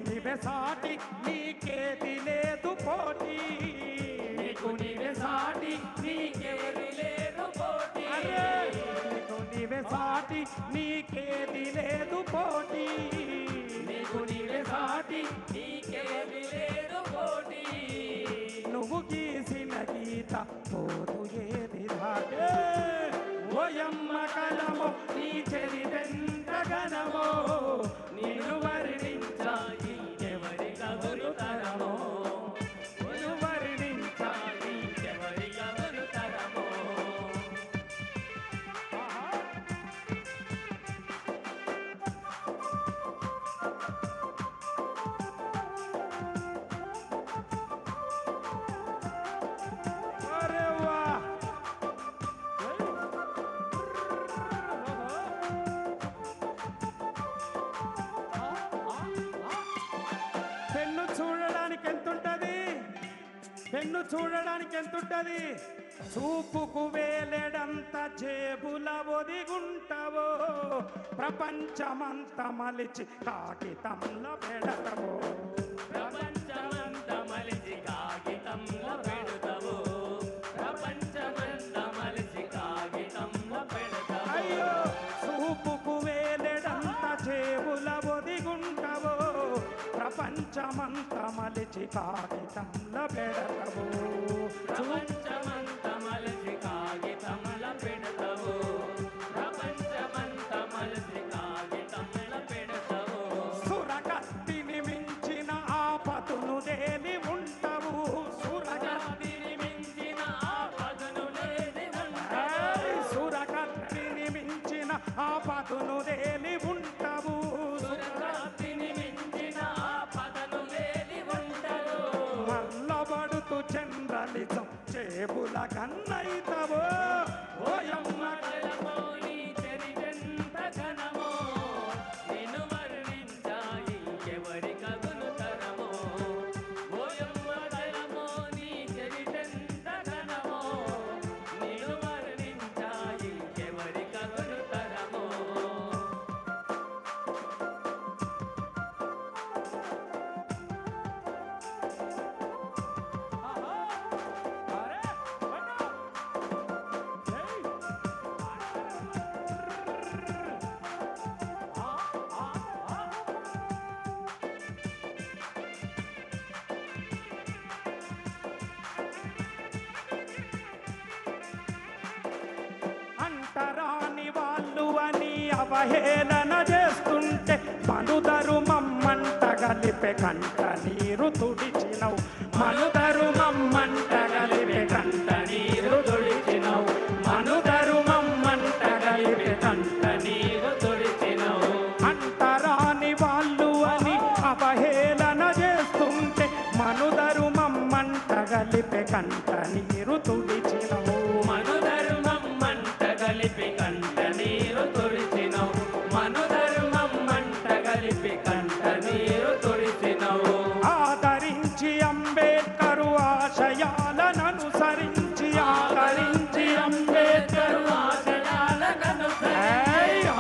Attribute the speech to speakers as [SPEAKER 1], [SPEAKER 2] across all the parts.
[SPEAKER 1] నీవే సాటి నీకేది లేదు పోటీ
[SPEAKER 2] నీకు నీవే సాటి నీకేది లేదు పోటీ
[SPEAKER 1] నీకు నీవే సాటి నీకేది లేదు పోటీ
[SPEAKER 2] నీకు నీవే సాటి నీకేది లేదు పోటీ
[SPEAKER 1] నువ్వు గీసిన గీత పోదు ఏది రాగే ఓయమ్మ కలమో నీ చరితెంత ఘనమో
[SPEAKER 2] నిన్ను వర్ణించాలి ఎవరి కబురు తరమో
[SPEAKER 1] నిన్ను వర్ణించాలి
[SPEAKER 2] ఎవరి కబురు తరమో
[SPEAKER 1] అరే వా పెన్ను చూడడానికి ఎంతుంటది పెన్ను చూడడానికి ఎంతుంటది చూపుకు వేలెడంత జేబుల ఒదిగుంటవో ప్రపంచమంత మలిచి కాగితంలో పెడతవో
[SPEAKER 2] ప్రపంచమంత మలిచి కాగితంలో పెడతావు ప్రపంచమంత మలిచి కాగితంలో పెడతావు
[SPEAKER 1] అయ్యో చూపుకు వేలెడంత జేబుల ఒదిగుంటవో ప్రపంచమంత మలిచి కాగితంలో పెడతవో
[SPEAKER 2] ప్రపంచమంత మలిచి కాగితంలో పెడతావు ప్రపంచమంత మలిచి కాగితంలో పెడతావు
[SPEAKER 1] సురకత్తిని మించిన ఆపతును దేని ఉంటావు
[SPEAKER 2] సురకత్తిని మించిన ఆపదను లేని ఉంటావు
[SPEAKER 1] సురకత్తిని మించిన ఆపతును దేని ఉంటావు
[SPEAKER 2] సురకత్తిని మించిన ఆపదను లేని ఉంటావు
[SPEAKER 1] మల్లబడుతూ చంద్రలితం చేబుల కన్నైతవో ఓయమ్మ
[SPEAKER 2] కలమో నీ చరితెంత ఘనమో నిన్ను వర్ణించాయి ఎవరి కబులు తరమో ఓయమ్మ కలమో నీ చరితెంత ఘనమో నిన్ను వర్ణించాయి ఎవరి కబులు తరమో
[SPEAKER 1] అంటరాని వాళ్ళు అని అవహేళన చేస్తుంటే మనుదరు మమ్మంట గలిపే కంట నీరు తుడిచినవు మనుదరు మమ్మంట గలిపే కంట నీరు తుడిచినవు మనుదరు మమ్మంట గలిపే కంట
[SPEAKER 2] నీవు తొడిచినవు
[SPEAKER 1] అంటరాని వాళ్ళు అని అవహేళన చేస్తుంటే మనుదరు మమ్మంట గలిపే కంట నీరు తుడిచినవు
[SPEAKER 2] మనుధర్మం మంట కలిపి కంట నీరు తొడిచినవు మనుధర్మం మంట కలిపి కంట నీరు తొడిచినవు
[SPEAKER 1] ఆదరించి అంబేద్కరు ఆశయాలను అనుసరించి ఆదరించి అంబేద్కరు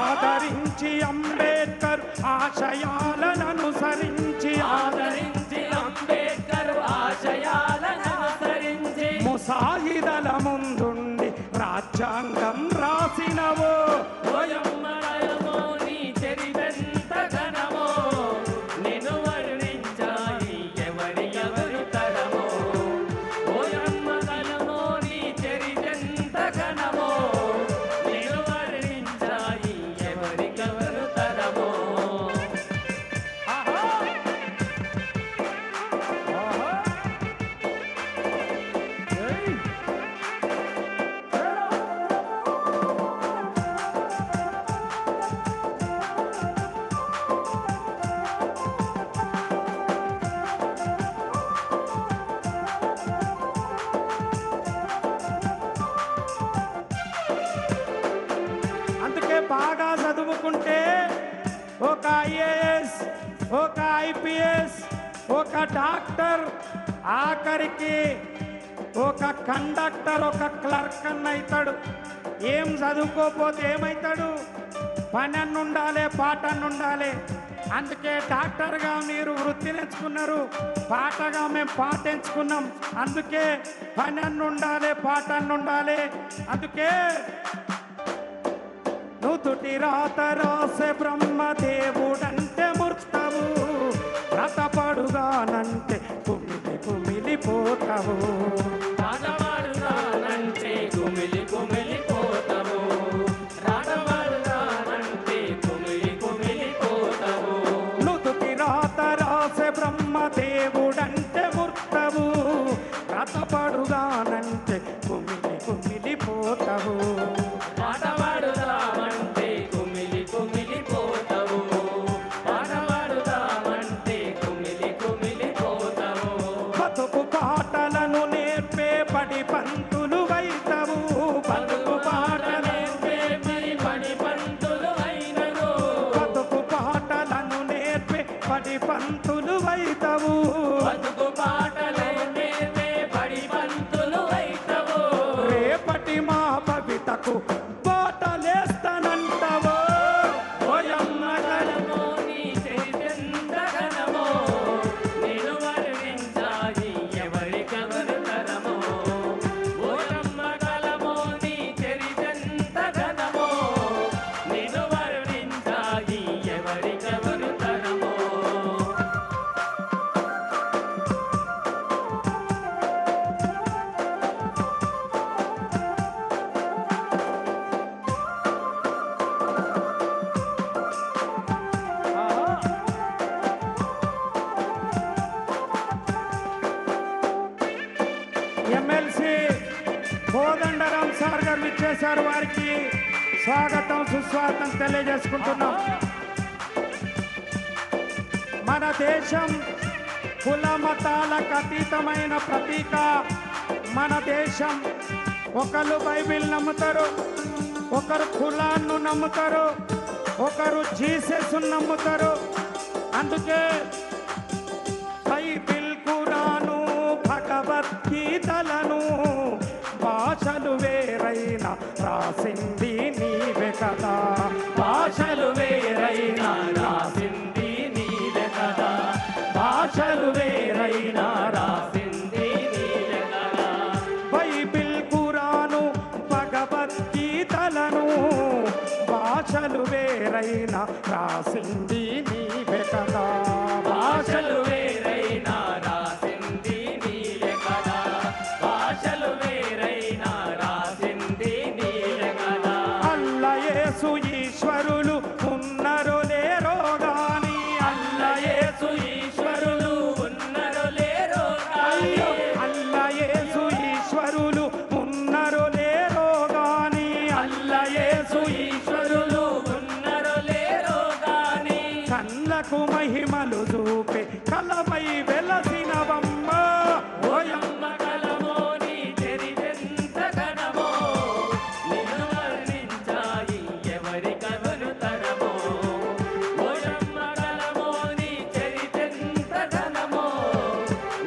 [SPEAKER 1] ఆదరించి అంబేద్కర్ ఆశయాలను అనుసరించి
[SPEAKER 2] ఆదరించి అంబేద్కర్ ఆశయాలను అనుసరించి
[SPEAKER 1] ముసాయిదల ముందుండి రాజ్యాంగం రాసినవో
[SPEAKER 2] ఓయమ్మలయమో నీ చరితెంత ఘనమో నిన్ను వర్ణించాయి ఎవరి తరమో ఓయమ్మలయమో నీ చరితెంత ఘనమో నిన్ను వర్ణించాయి ఎవరి తరమో
[SPEAKER 1] ఆహా! ఆహా! ఏయ్! అందుకే బాగా చదువుకుంటే ఒక ఐఏఎస్ ఒక ఐపీఎస్ ఒక డాక్టర్ ఆఖరికి ఒక కండక్టర్ ఒక క్లర్క్ అన్న అవుతాడు. ఏం చదువుకోపోతే ఏమవుతాడు? పని అన్న ఉండాలి, పాట అన్న ఉండాలి. అందుకే డాక్టర్గా మీరు వృత్తి నేర్చుకున్నారు, పాటగా మేము పాట ఎంచుకున్నాం. అందుకే పని అన్న ఉండాలి, పాట అన్న ఉండాలి. అందుకే నుదుటి రాత రాసే బ్రహ్మదేవుడంటే ముర్తవు, రతపడుగానంటే కుమిలి కుమిలిపోతావు.
[SPEAKER 2] రాటవాడుగానంటే కుమిలి కుమిలిపోతావు. రాటవాడుగానంటే కుమిలి కుమిలిపోతావు.
[SPEAKER 1] నుదుటి రాత రాసే బ్రహ్మదేవుడంటే ముర్తవు, రతపడుగానంటే కుమిలి కుమిలిపోతావు.
[SPEAKER 2] పాటవాడుదామంటే కుమిలి కుమిలిపోతావు. పాటవాడుదామంటే కుమిలి కుమిలిపోతావు.
[SPEAKER 1] బతుకు పాటలను నేర్పే పడి పంతులు వైతవు. బతుకు పాటలు
[SPEAKER 2] పడి పంతులు అయినను.
[SPEAKER 1] బతుకు పాటలను నేర్పే పడి పంతులు వైతవు.
[SPEAKER 2] బతుకు పాటలే నేర్పే పడి పంతులు అయితవు.
[SPEAKER 1] రేపటి మా భవితకు బాటలేస్తానంటవో ఓయమ్మ
[SPEAKER 2] ఘనమో నీ చరిత్రెంత ఘనమో. నిన్ను వర్ణించాలి ఎవరికెవరు తరమో. ఓయమ్మ కలమో నీ చరిత్రెంత ఘనమో. నిన్ను వర్ణించాలి ఎవరికెవరు తరమో.
[SPEAKER 1] ఎమ్మెల్సీ కోదండరాం సార్ గారు ఇచ్చేశారు. వారికి స్వాగతం సుస్వాగతం తెలియజేసుకుంటున్నాం. మన దేశం కుల మతాలకు అతీతమైన ప్రతీక. మన దేశం ఒకరు బైబిల్ నమ్ముతారు, ఒకరు ఖురాన్ను నమ్ముతారు, ఒకరు జీసస్ నమ్ముతారు. అందుకే బైబిల్ ఖురాను భగవద్గీతలను భాషలు వేరైన రాసింది నీవే కదా.
[SPEAKER 2] భాషలు వేరైనా రాసింది నీవే కదా. భాషలు వేరైనా రాసింది నీవే కదా.
[SPEAKER 1] బైబిల్ ఖురాను భగవద్గీతలను భాషలు వేరైన రాసింది నీవే కదా.
[SPEAKER 2] భాషలు వేరైనా రాసింది నీవే కదా. భాషలు వేరైనా రాసింది నీవే కదా.
[SPEAKER 1] అల్లయేసు ఈశ్వరులు ఉన్నరో లేరో గాని,
[SPEAKER 2] అల్లయేసు ఈశ్వరులు ఉన్నరో లేరో గాని.
[SPEAKER 1] అల్లయేసు ఈశ్వరులు ఉన్నరో లేరో గాని,
[SPEAKER 2] అల్లయేసు ఈశ్వరులు ఉన్నరో లేరో గాని.
[SPEAKER 1] కళ్ళకు మహిమలు చూపే కలమై వెలసినవమ్మ
[SPEAKER 2] ఓయమ్మ కలమో నీ చరిత్రెంత ఘనమో. నిన్ను వర్ణించాలి ఎవరికెవరు తరమో. ఓయమ్మ కలమో నీ చరిత్రెంత ఘనమో.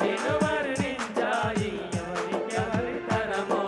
[SPEAKER 2] నిన్ను వర్ణించాలి ఎవరికెవరు తరమో.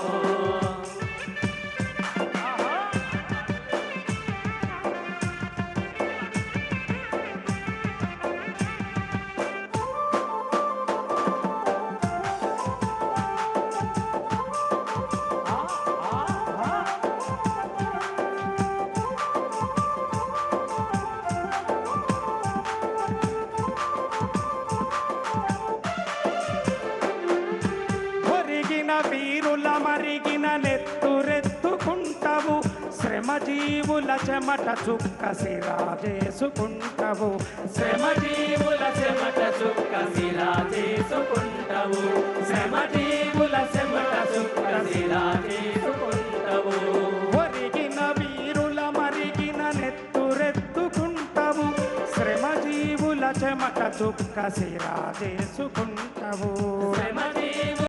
[SPEAKER 1] ఒరిగిన వీరుల మరిగిన నెత్తురెత్తుకుంటావు. శ్రమజీవుల చెమట చుక్క సిరా చేసుకుంటావు.
[SPEAKER 2] శ్రమజీవుల చెమట చుక్క శిలా చేసుకుంటావు. శ్రమజీవుల చెమట చుక్క శిలా చేసుకుంటావు.
[SPEAKER 1] ఒరిగిన వీరుల మరిగిన నెత్తురెత్తుకుంటావు. శ్రమజీవుల చెమట చుక్క సిరా చేసుకుంటావు.
[SPEAKER 2] శ్రమజీవు